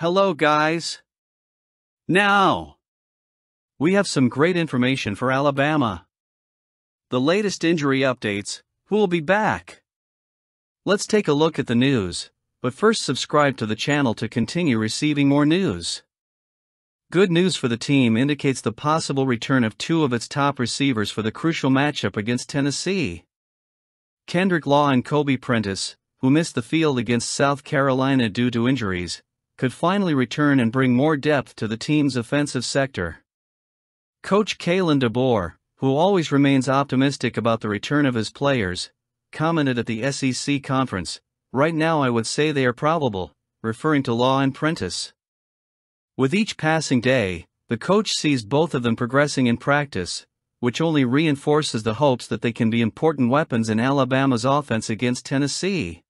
Hello guys. Now, we have some great information for Alabama. The latest injury updates, who will be back? Let's take a look at the news, but first subscribe to the channel to continue receiving more news. Good news for the team indicates the possible return of two of its top receivers for the crucial matchup against Tennessee. Kendrick Law and Kobe Prentice, who missed the field against South Carolina due to injuries, could finally return and bring more depth to the team's offensive sector. Coach Kalen DeBoer, who always remains optimistic about the return of his players, commented at the SEC conference, "Right now I would say they are probable," referring to Law and Prentice. With each passing day, the coach sees both of them progressing in practice, which only reinforces the hopes that they can be important weapons in Alabama's offense against Tennessee.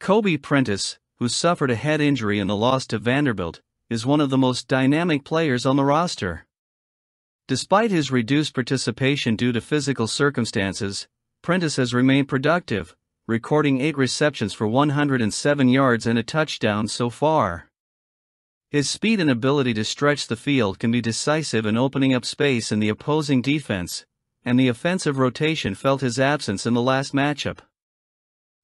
Kobe Prentice, who suffered a head injury in the loss to Vanderbilt, is one of the most dynamic players on the roster. Despite his reduced participation due to physical circumstances, Prentice has remained productive, recording 8 receptions for 107 yards and a touchdown so far. His speed and ability to stretch the field can be decisive in opening up space in the opposing defense, and the offensive rotation felt his absence in the last matchup.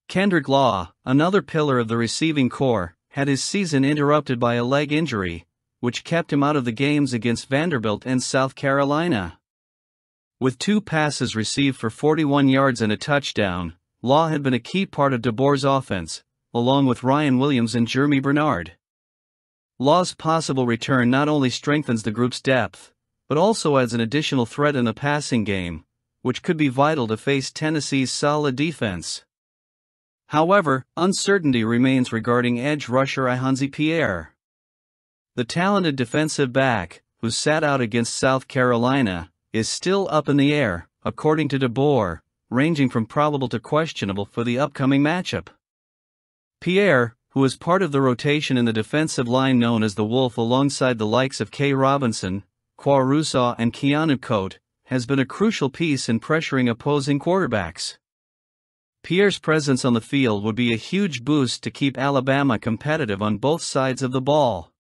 Kendrick Law, another pillar of the receiving corps, had his season interrupted by a leg injury, which kept him out of the games against Vanderbilt and South Carolina. With 2 passes received for 41 yards and a touchdown, Law had been a key part of DeBoer's offense, along with Ryan Williams and Jeremy Bernard. Law's possible return not only strengthens the group's depth, but also adds an additional threat in the passing game, which could be vital to face Tennessee's solid defense. However, uncertainty remains regarding edge rusher Ihanzi Pierre. The talented defensive back, who sat out against South Carolina, is still up in the air, according to DeBoer, ranging from probable to questionable for the upcoming matchup. Pierre, who is part of the rotation in the defensive line known as the Wolf alongside the likes of K. Robinson, Quarusa and Keanu Cote, has been a crucial piece in pressuring opposing quarterbacks. Pierre's presence on the field would be a huge boost to keep Alabama competitive on both sides of the ball.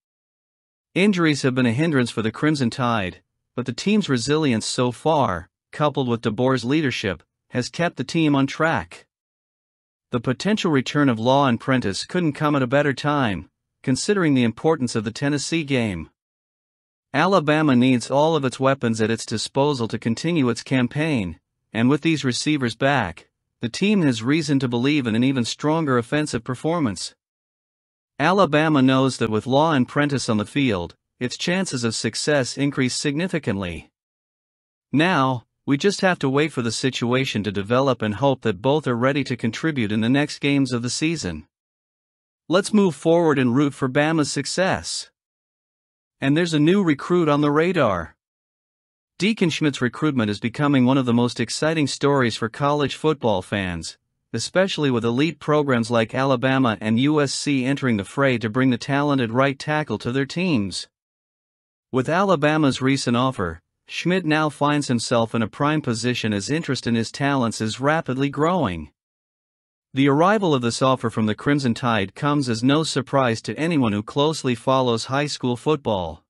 Injuries have been a hindrance for the Crimson Tide, but the team's resilience so far, coupled with DeBoer's leadership, has kept the team on track. The potential return of Law and Prentice couldn't come at a better time, considering the importance of the Tennessee game. Alabama needs all of its weapons at its disposal to continue its campaign, and with these receivers back, the team has reason to believe in an even stronger offensive performance. Alabama knows that with Law and Prentice on the field, its chances of success increase significantly. Now, we just have to wait for the situation to develop and hope that both are ready to contribute in the next games of the season. Let's move forward and root for Bama's success. And there's a new recruit on the radar. Deacon Schmidt's recruitment is becoming one of the most exciting stories for college football fans, especially with elite programs like Alabama and USC entering the fray to bring the talented right tackle to their teams. With Alabama's recent offer, Schmidt now finds himself in a prime position as interest in his talents is rapidly growing. The arrival of this offer from the Crimson Tide comes as no surprise to anyone who closely follows high school football.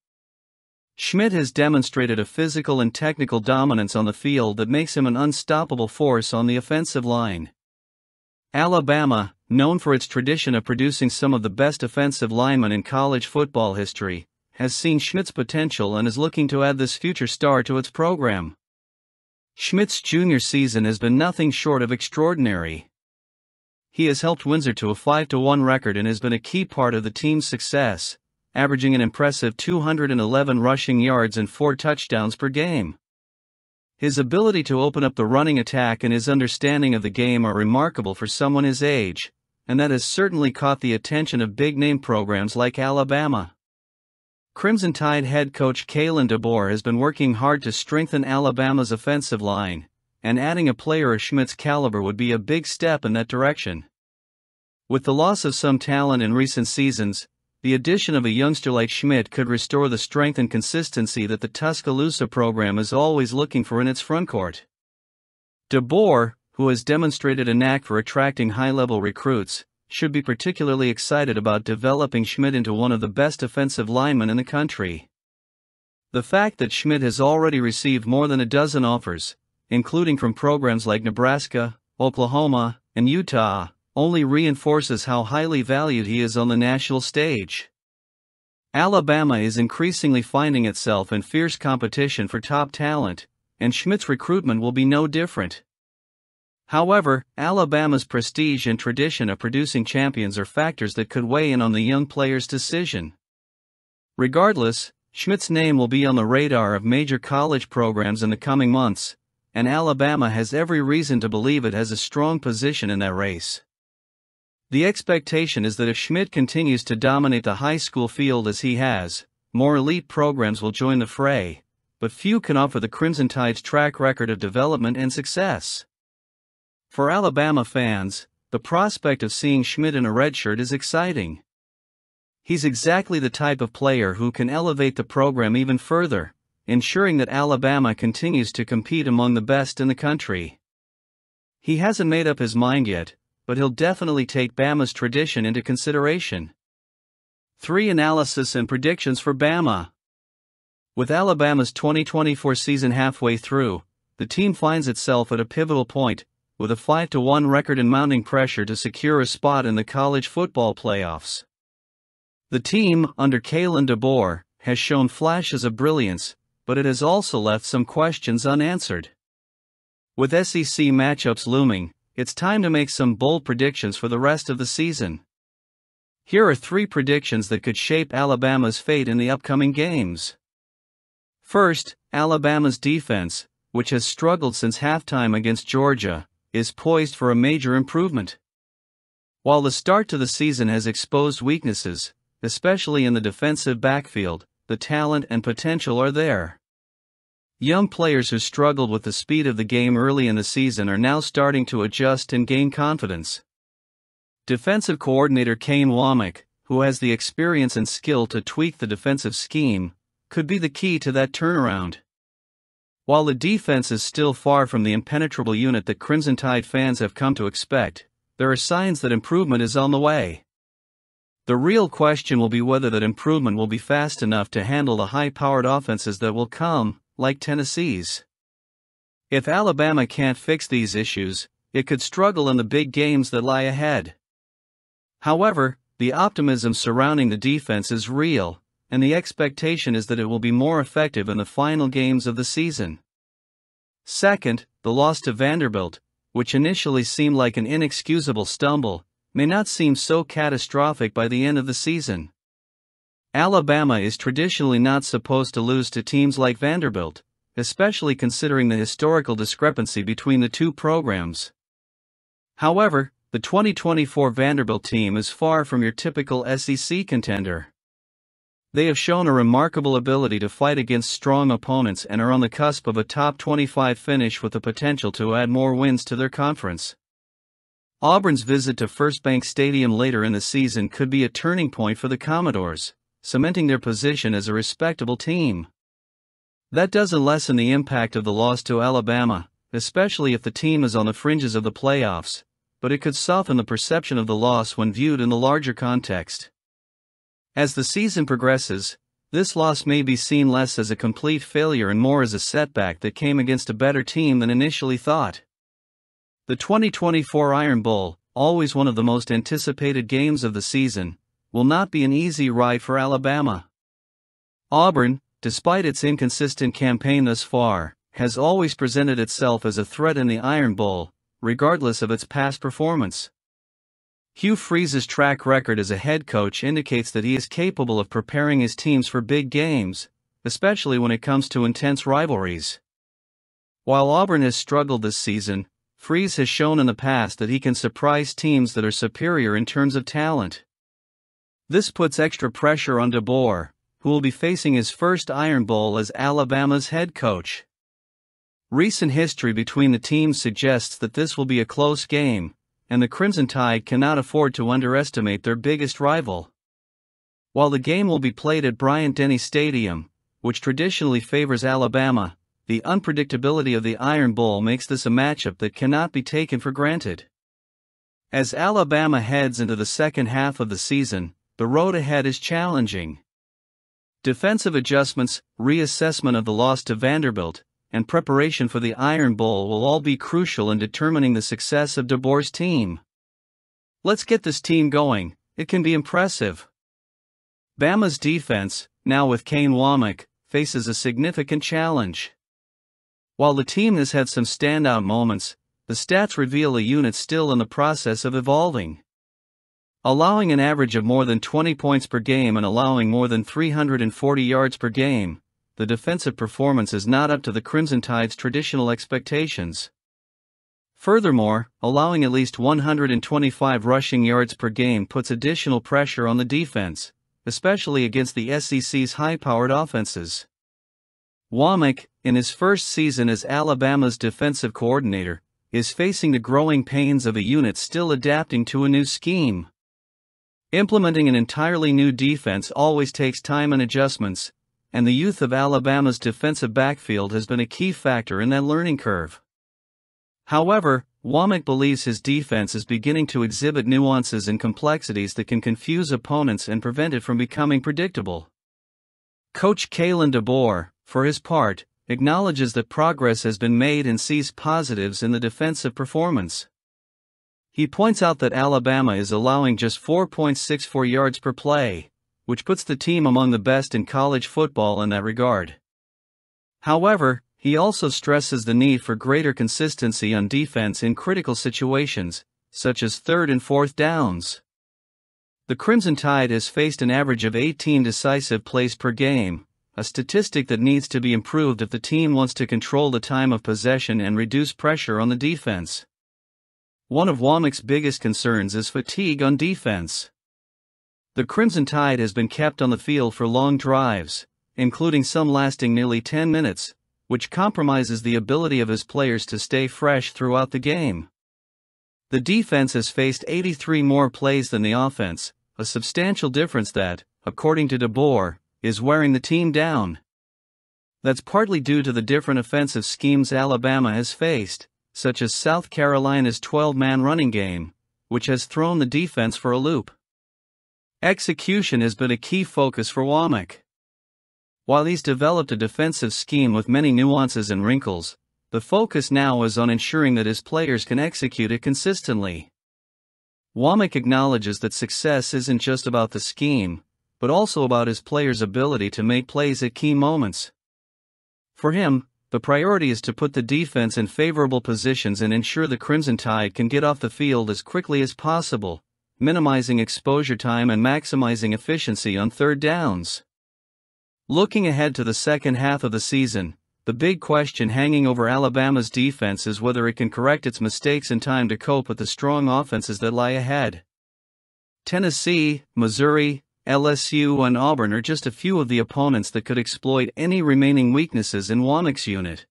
Schmidt has demonstrated a physical and technical dominance on the field that makes him an unstoppable force on the offensive line. Alabama, known for its tradition of producing some of the best offensive linemen in college football history, has seen Schmidt's potential and is looking to add this future star to its program. Schmidt's junior season has been nothing short of extraordinary. He has helped Windsor to a 5-1 record and has been a key part of the team's success, averaging an impressive 211 rushing yards and 4 touchdowns per game. His ability to open up the running attack and his understanding of the game are remarkable for someone his age, and that has certainly caught the attention of big-name programs like Alabama. Crimson Tide head coach Kalen DeBoer has been working hard to strengthen Alabama's offensive line, and adding a player of Schmidt's caliber would be a big step in that direction. With the loss of some talent in recent seasons, the addition of a youngster like Schmidt could restore the strength and consistency that the Tuscaloosa program is always looking for in its frontcourt. DeBoer, who has demonstrated a knack for attracting high-level recruits, should be particularly excited about developing Schmidt into one of the best defensive linemen in the country. The fact that Schmidt has already received more than a dozen offers, including from programs like Nebraska, Oklahoma, and Utah, only reinforces how highly valued he is on the national stage. Alabama is increasingly finding itself in fierce competition for top talent, and Schmidt's recruitment will be no different. However, Alabama's prestige and tradition of producing champions are factors that could weigh in on the young player's decision. Regardless, Schmidt's name will be on the radar of major college programs in the coming months, and Alabama has every reason to believe it has a strong position in that race. The expectation is that if Schmidt continues to dominate the high school field as he has, more elite programs will join the fray, but few can offer the Crimson Tide's track record of development and success. For Alabama fans, the prospect of seeing Schmidt in a red shirt is exciting. He's exactly the type of player who can elevate the program even further, ensuring that Alabama continues to compete among the best in the country. He hasn't made up his mind yet, but he'll definitely take Bama's tradition into consideration. 3 Analysis and predictions for Bama. With Alabama's 2024 season halfway through, the team finds itself at a pivotal point, with a 5-1 record and mounting pressure to secure a spot in the college football playoffs. The team, under Kalen DeBoer, has shown flashes of brilliance, but it has also left some questions unanswered. With SEC matchups looming, it's time to make some bold predictions for the rest of the season. Here are 3 predictions that could shape Alabama's fate in the upcoming games. First, Alabama's defense, which has struggled since halftime against Georgia, is poised for a major improvement. While the start to the season has exposed weaknesses, especially in the defensive backfield, the talent and potential are there. Young players who struggled with the speed of the game early in the season are now starting to adjust and gain confidence. Defensive coordinator Kane Womack, who has the experience and skill to tweak the defensive scheme, could be the key to that turnaround. While the defense is still far from the impenetrable unit that Crimson Tide fans have come to expect, there are signs that improvement is on the way. The real question will be whether that improvement will be fast enough to handle the high-powered offenses that will come, like Tennessee's. If Alabama can't fix these issues, it could struggle in the big games that lie ahead. However, the optimism surrounding the defense is real, and the expectation is that it will be more effective in the final games of the season. Second, the loss to Vanderbilt, which initially seemed like an inexcusable stumble, may not seem so catastrophic by the end of the season. Alabama is traditionally not supposed to lose to teams like Vanderbilt, especially considering the historical discrepancy between the two programs. However, the 2024 Vanderbilt team is far from your typical SEC contender. They have shown a remarkable ability to fight against strong opponents and are on the cusp of a top 25 finish with the potential to add more wins to their conference. Auburn's visit to First Bank Stadium later in the season could be a turning point for the Commodores, cementing their position as a respectable team. That doesn't lessen the impact of the loss to Alabama, especially if the team is on the fringes of the playoffs, but it could soften the perception of the loss when viewed in the larger context. As the season progresses, this loss may be seen less as a complete failure and more as a setback that came against a better team than initially thought. The 2024 Iron Bowl, always one of the most anticipated games of the season, will not be an easy ride for Alabama. Auburn, despite its inconsistent campaign thus far, has always presented itself as a threat in the Iron Bowl, regardless of its past performance. Hugh Freeze's track record as a head coach indicates that he is capable of preparing his teams for big games, especially when it comes to intense rivalries. While Auburn has struggled this season, Freeze has shown in the past that he can surprise teams that are superior in terms of talent. This puts extra pressure on DeBoer, who will be facing his first Iron Bowl as Alabama's head coach. Recent history between the teams suggests that this will be a close game, and the Crimson Tide cannot afford to underestimate their biggest rival. While the game will be played at Bryant-Denny Stadium, which traditionally favors Alabama, the unpredictability of the Iron Bowl makes this a matchup that cannot be taken for granted. As Alabama heads into the second half of the season, the road ahead is challenging. Defensive adjustments, reassessment of the loss to Vanderbilt, and preparation for the Iron Bowl will all be crucial in determining the success of DeBoer's team. Let's get this team going. It can be impressive. Bama's defense, now with Kane Womack, faces a significant challenge. While the team has had some standout moments, the stats reveal a unit still in the process of evolving. Allowing an average of more than 20 points per game and allowing more than 340 yards per game, the defensive performance is not up to the Crimson Tide's traditional expectations. Furthermore, allowing at least 125 rushing yards per game puts additional pressure on the defense, especially against the SEC's high-powered offenses. Womack, in his first season as Alabama's defensive coordinator, is facing the growing pains of a unit still adapting to a new scheme. Implementing an entirely new defense always takes time and adjustments, and the youth of Alabama's defensive backfield has been a key factor in that learning curve. However, Womack believes his defense is beginning to exhibit nuances and complexities that can confuse opponents and prevent it from becoming predictable. Coach Kalen DeBoer, for his part, acknowledges that progress has been made and sees positives in the defensive performance. He points out that Alabama is allowing just 4.64 yards per play, which puts the team among the best in college football in that regard. However, he also stresses the need for greater consistency on defense in critical situations, such as third and fourth downs. The Crimson Tide has faced an average of 18 decisive plays per game, a statistic that needs to be improved if the team wants to control the time of possession and reduce pressure on the defense. One of Womack's biggest concerns is fatigue on defense. The Crimson Tide has been kept on the field for long drives, including some lasting nearly 10 minutes, which compromises the ability of his players to stay fresh throughout the game. The defense has faced 83 more plays than the offense, a substantial difference that, according to DeBoer, is wearing the team down. That's partly due to the different offensive schemes Alabama has faced, such as South Carolina's 12-man running game, which has thrown the defense for a loop. Execution has been a key focus for Womack. While he's developed a defensive scheme with many nuances and wrinkles, the focus now is on ensuring that his players can execute it consistently. Womack acknowledges that success isn't just about the scheme, but also about his players' ability to make plays at key moments. For him, the priority is to put the defense in favorable positions and ensure the Crimson Tide can get off the field as quickly as possible, minimizing exposure time and maximizing efficiency on third downs. Looking ahead to the second half of the season, the big question hanging over Alabama's defense is whether it can correct its mistakes in time to cope with the strong offenses that lie ahead. Tennessee, Missouri, LSU, and Auburn are just a few of the opponents that could exploit any remaining weaknesses in Womack's unit.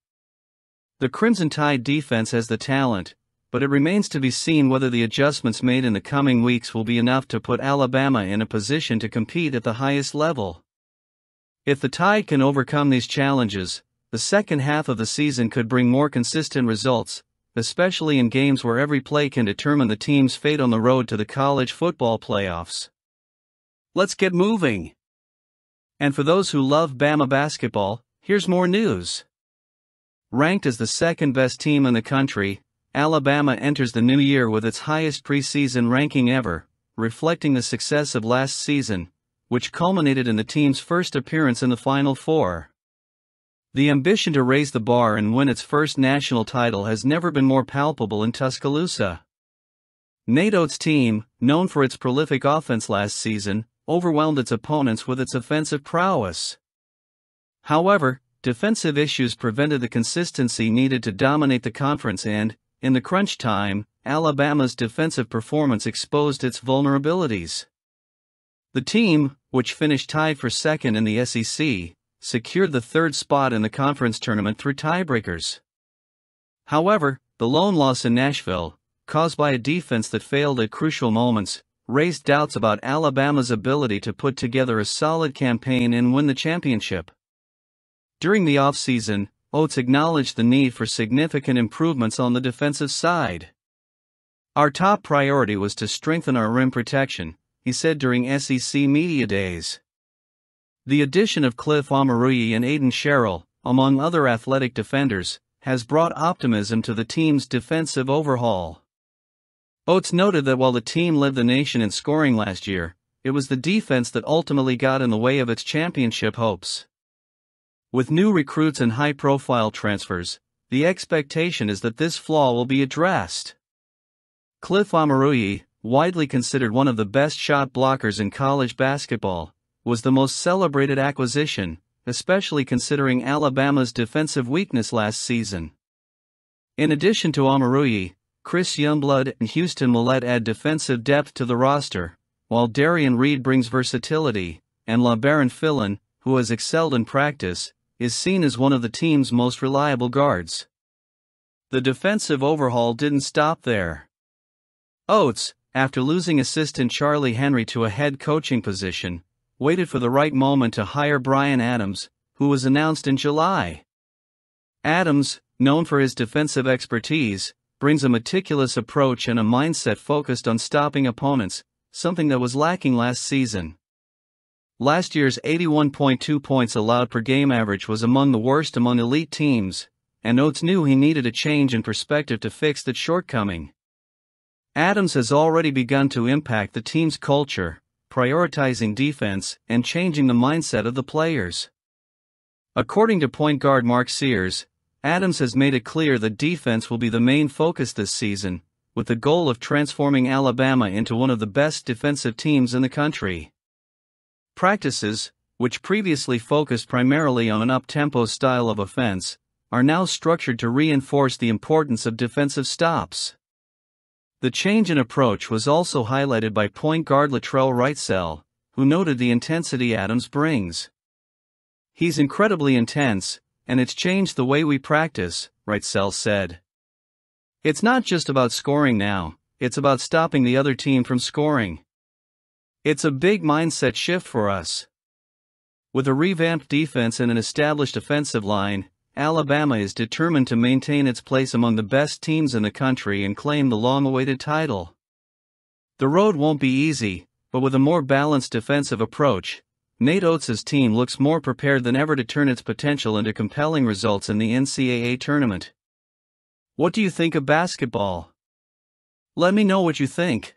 The Crimson Tide defense has the talent, but it remains to be seen whether the adjustments made in the coming weeks will be enough to put Alabama in a position to compete at the highest level. If the Tide can overcome these challenges, the second half of the season could bring more consistent results, especially in games where every play can determine the team's fate on the road to the college football playoffs. Let's get moving. And for those who love Bama basketball, here's more news. Ranked as the second best team in the country, Alabama enters the new year with its highest preseason ranking ever, reflecting the success of last season, which culminated in the team's first appearance in the Final Four. The ambition to raise the bar and win its first national title has never been more palpable in Tuscaloosa. Nate Oates' team, known for its prolific offense last season, overwhelmed its opponents with its offensive prowess. However, defensive issues prevented the consistency needed to dominate the conference and, in the crunch time, Alabama's defensive performance exposed its vulnerabilities. The team, which finished tied for second in the SEC, secured the third spot in the conference tournament through tiebreakers. However, the lone loss in Nashville, caused by a defense that failed at crucial moments, raised doubts about Alabama's ability to put together a solid campaign and win the championship. During the offseason, Oates acknowledged the need for significant improvements on the defensive side. Our top priority was to strengthen our rim protection, he said during SEC Media Days. The addition of Cliff Omoruyi and Aiden Sherrill, among other athletic defenders, has brought optimism to the team's defensive overhaul. Oates noted that while the team led the nation in scoring last year, it was the defense that ultimately got in the way of its championship hopes. With new recruits and high-profile transfers, the expectation is that this flaw will be addressed. Cliff Omoruyi, widely considered one of the best shot blockers in college basketball, was the most celebrated acquisition, especially considering Alabama's defensive weakness last season. In addition to Omoruyi, Chris Youngblood and Houston Millette add defensive depth to the roster, while Darian Reed brings versatility, and LeBaron Fillon, who has excelled in practice, is seen as one of the team's most reliable guards. The defensive overhaul didn't stop there. Oates, after losing assistant Charlie Henry to a head coaching position, waited for the right moment to hire Brian Adams, who was announced in July. Adams, known for his defensive expertise, brings a meticulous approach and a mindset focused on stopping opponents, something that was lacking last season. Last year's 81.2 points allowed per game average was among the worst among elite teams, and Oates knew he needed a change in perspective to fix that shortcoming. Adams has already begun to impact the team's culture, prioritizing defense and changing the mindset of the players. According to point guard Mark Sears, Adams has made it clear that defense will be the main focus this season, with the goal of transforming Alabama into one of the best defensive teams in the country. Practices, which previously focused primarily on an up-tempo style of offense, are now structured to reinforce the importance of defensive stops. The change in approach was also highlighted by point guard Latrell Wrightsell, who noted the intensity Adams brings. "He's incredibly intense, and it's changed the way we practice," Wrightsell said. "It's not just about scoring now, it's about stopping the other team from scoring. It's a big mindset shift for us." With a revamped defense and an established offensive line, Alabama is determined to maintain its place among the best teams in the country and claim the long-awaited title. The road won't be easy, but with a more balanced defensive approach, Nate Oates' team looks more prepared than ever to turn its potential into compelling results in the NCAA tournament. What do you think of basketball? Let me know what you think.